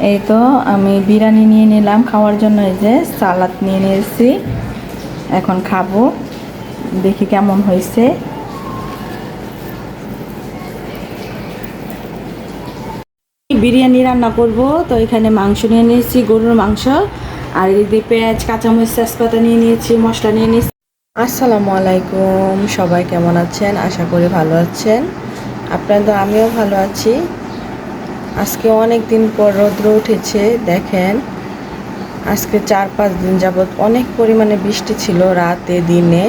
এই তো আমি বিরিয়ানি নিয়ে নিলাম খাওয়ার জন্য। এই যে সালাদ নিয়ে নিয়েছি, এখন খাবো, দেখি কেমন হয়েছে। বিরিয়ানি রান্না করব, তো এখানে মাংস নিয়ে নিয়েছি, গরুর মাংস। আর এদিকে পেঁয়াজ, কাঁচামরিচ, তেজপাতা নিয়ে নিয়েছি, মশলা নিয়ে নিয়েছি। আসসালামু আলাইকুম, সবাই কেমন আছেন? আশা করি ভালো আছেন। আপনাদের আমিও ভালো আছি। আজকে অনেক দিন পর রৌদ্র উঠেছে, দেখেন। আজকে 4-5 দিন যাবৎ অনেক পরিমাণে বৃষ্টি ছিল, রাতে দিনে।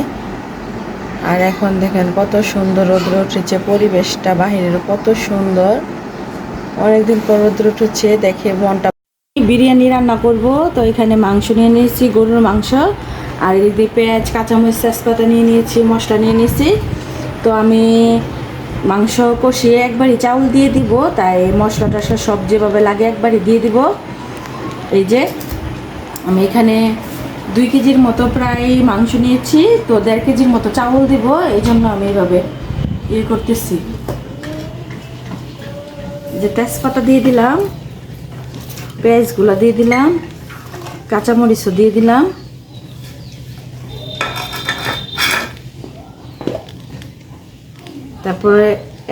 আর এখন দেখেন কত সুন্দর রৌদ্র উঠেছে, পরিবেশটা বাহিরের কত সুন্দর। অনেকদিন পর রৌদ্র উঠেছে, দেখে মনটা। বিরিয়ানি রান্না করব, তো এখানে মাংস নিয়ে নিয়েছি, গরুর মাংস। আর এদিকে পেঁয়াজ, কাঁচামরিচ, তেজপাতা নিয়ে নিয়েছি, মশলা নিয়ে নিয়েছি। তো আমি মাংস কষিয়ে একবারই চাউল দিয়ে দিব, তাই মশলা টশলা সব যেভাবে লাগে একবারই দিয়ে দিব। এই যে আমি এখানে 2 কেজির মতো প্রায় মাংস নিয়েছি, তো 1.5 কেজির মতো চাউল দিব, এই জন্য আমি এইভাবে করতেছি। যে তেজপাতা দিয়ে দিলাম, পেঁয়াজগুলো দিয়ে দিলাম, কাঁচামরিচও দিয়ে দিলাম। তারপরে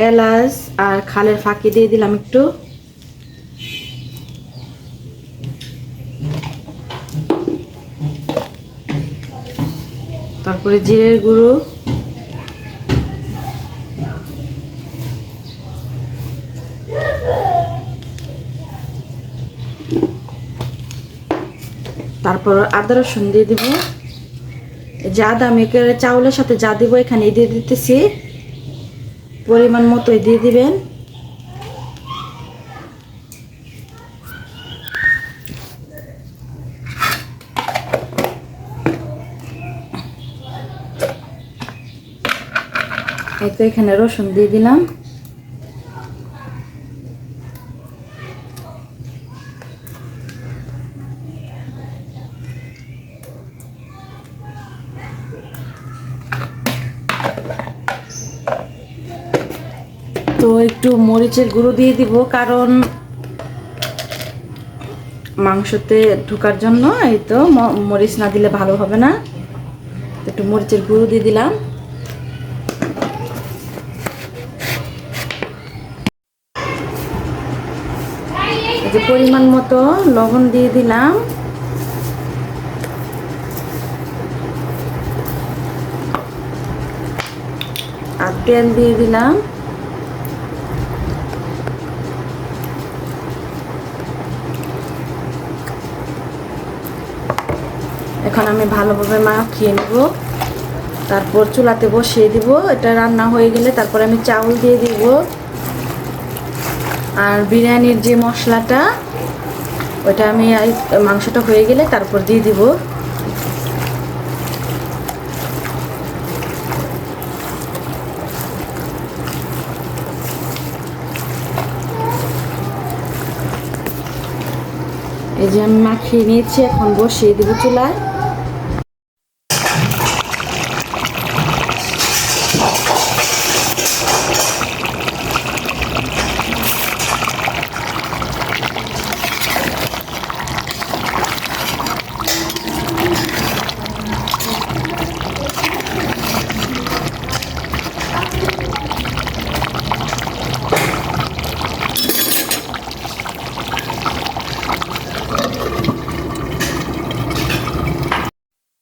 এলাচ আর খালের ফাঁকি দিয়ে দিলাম একটু। তারপরে জিরের গুঁড়ো, তারপর আদা রসুন দিয়ে দিব। যা আদা আমি চাউলের সাথে যা দিব এখানে দিয়ে দিতেছি, পরিমাণ মতোই দিয়ে দিবেন। এই তো এখানে রসুন দিয়ে দিলাম। তো একটু মরিচের গুঁড়ো দিয়ে দিব, কারণ মাংসতে ঢোকার জন্য। এই তো মরিচ না দিলে ভালো হবে না, একটু মরিচের গুঁড়ো দিয়ে দিলাম। এই যে পরিমাণ মতো লবণ দিয়ে দিলাম। আর তেল দিয়ে দিলাম। এখন আমি ভালোভাবে মাখিয়ে নেব, তারপর চুলাতে বসিয়ে দিব। এটা রান্না হয়ে গেলে তারপর আমি চাউল দিয়ে দিব। আর বিরিয়ানির যে মশলাটা, ওইটা আমি মাংসটা হয়ে গেলে তারপর দিয়ে দিব। এই যে আমি মাখিয়ে নিয়েছি, এখন বসিয়ে দিব চুলায়।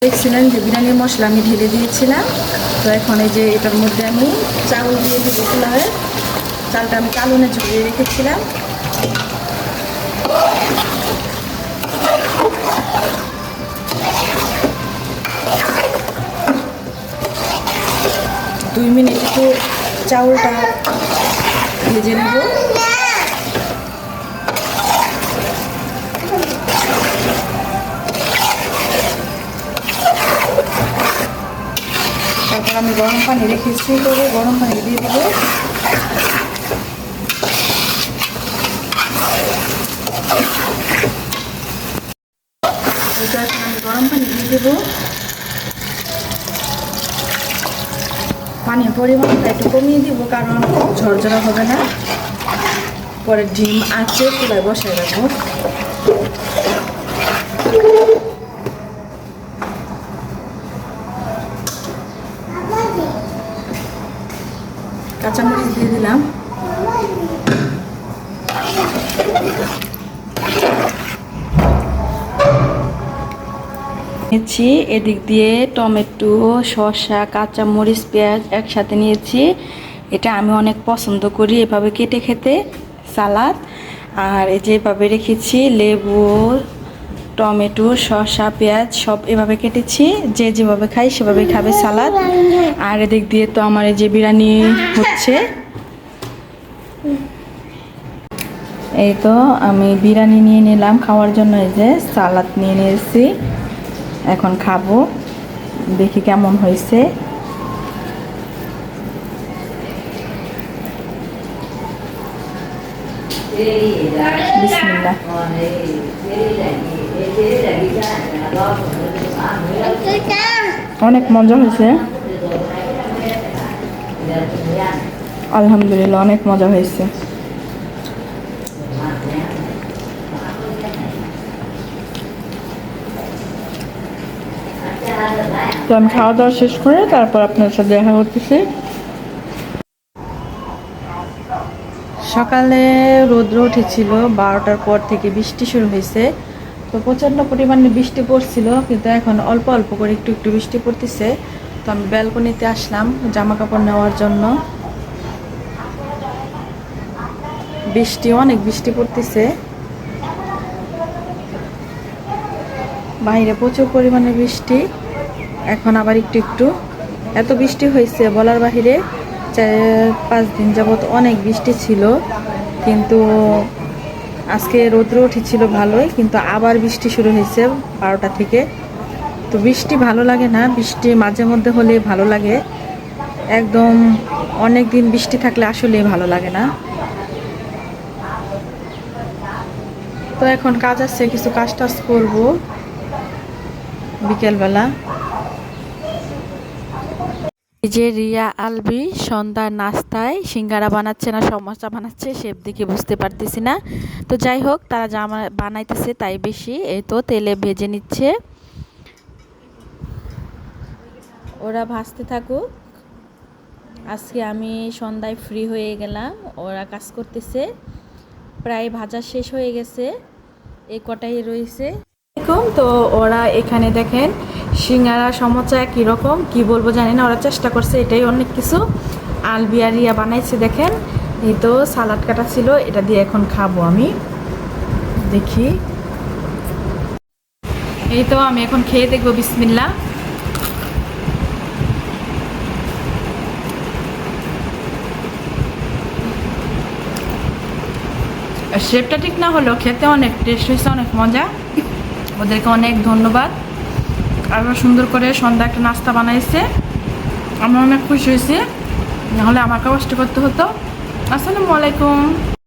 দেখছিলেন যে বিরিয়ানির মশলা আমি ঢেলে দিয়েছিলাম। তো এখন এই যে এটার মধ্যে আমি চাউল দিয়ে দিব। পোলাওয়ের চালটা আমি কালুনে ঝরিয়ে রেখেছিলাম। 2 মিনিট একটু চাউলটা ভেজে নেব। তারপর আমি গরম পানি রেখেছি, করে গরম পানি দিয়ে দেবো। এটা এখন আমি গরম পানি দিয়ে দেবো। পানির পরিমাণটা একটু কমিয়ে দিব, কারণ ঝরঝরা হবে না। পরে ডিম আছে চুলায় বসায় রাখবো। কাঁচামরিচ দিয়ে দিলাম। নিয়েছি এদিক দিয়ে টমেটো, শসা, কাঁচামরিচ, পেঁয়াজ একসাথে নিয়েছি। এটা আমি অনেক পছন্দ করি এভাবে কেটে খেতে সালাদ। আর এই যেভাবে রেখেছি লেবু, টমেটো, শসা, পেঁয়াজ সব এভাবে কেটেছি। যে যেভাবে খাই সেভাবে খাবে সালাদ। আর এদিক দিয়ে তো আমার এই যে বিরিয়ানি হচ্ছে। এই তো আমি বিরিয়ানি নিয়ে নিলাম খাওয়ার জন্য। এই যে সালাদ নিয়ে নিয়েছি, এখন খাবো, দেখি কেমন হয়েছে। বিসমিল্লাহ। অনেক মজা হয়েছে, আলহামদুলিল্লাহ অনেক মজা হয়েছে। তো আমি খাওয়া দাওয়া শেষ করে তারপর আপনার সাথে দেখা করতেছি। সকালে রৌদ্র উঠেছিল, 12টার পর থেকে বৃষ্টি শুরু হয়েছে। তো প্রচণ্ড পরিমাণে বৃষ্টি পড়ছিল, কিন্তু এখন অল্প অল্প করে একটু একটু বৃষ্টি পড়তেছে। তো আমি ব্যালকনিতে আসলাম জামা কাপড় নেওয়ার জন্য। অনেক বৃষ্টি পড়তেছে বাইরে, প্রচুর পরিমাণে বৃষ্টি। এখন আবার একটু একটু এত বৃষ্টি হয়েছে বলার বাহিরে। 4-5 দিন যাবত অনেক বৃষ্টি ছিল, কিন্তু আজকে রৌদ্র উঠেছিল ভালোই, কিন্তু আবার বৃষ্টি শুরু হয়েছে 12টা থেকে। তো বৃষ্টি ভালো লাগে না, বৃষ্টি মাঝে মধ্যে হলে ভালো লাগে। একদম অনেক দিন বৃষ্টি থাকলে আসলে ভালো লাগে না। তো এখন কাজ আছে, কিছু কাজ টাজ করবো বিকেলবেলা। এই যে রিয়া আলবি সন্ধ্যার নাস্তায় সিঙ্গারা বানাচ্ছে না সমোসা বানাচ্ছে শেপ দিকে বুঝতে পারতেছি না। তো যাই হোক, তারা যা বানাইতেছে তাই বেশি। এই তো তেলে ভেজে নিচ্ছে, ওরা ভাজতে থাকুক। আজকে আমি সন্ধ্যায় ফ্রি হয়ে গেলাম, ওরা কাজ করতেছে। প্রায় ভাজা শেষ হয়ে গেছে, এই কটাই রয়েছে। তো ওরা এখানে দেখেন সিঙ্গারা সমোসা কীরকম কি বলবো জানি না, ওরা চেষ্টা করছে, এটাই অনেক কিছু। আলবিয়ারিয়া বানাইছে দেখেন। এই তো সালাড কাটা ছিল, এটা দিয়ে এখন খাবো আমি, দেখি। এই তো আমি এখন খেয়ে দেখবো, বিসমিল্লাহ। শেপটা ঠিক না হলেও খেতে অনেক টেস্ট হয়েছে, অনেক মজা। ওদেরকে অনেক ধন্যবাদ। আরও সুন্দর করে সন্ধ্যা একটা নাস্তা বানাইছে, আমরা অনেক খুশি হয়েছি, নাহলে আমাকে কষ্ট করতে হতো। আসসালামু আলাইকুম।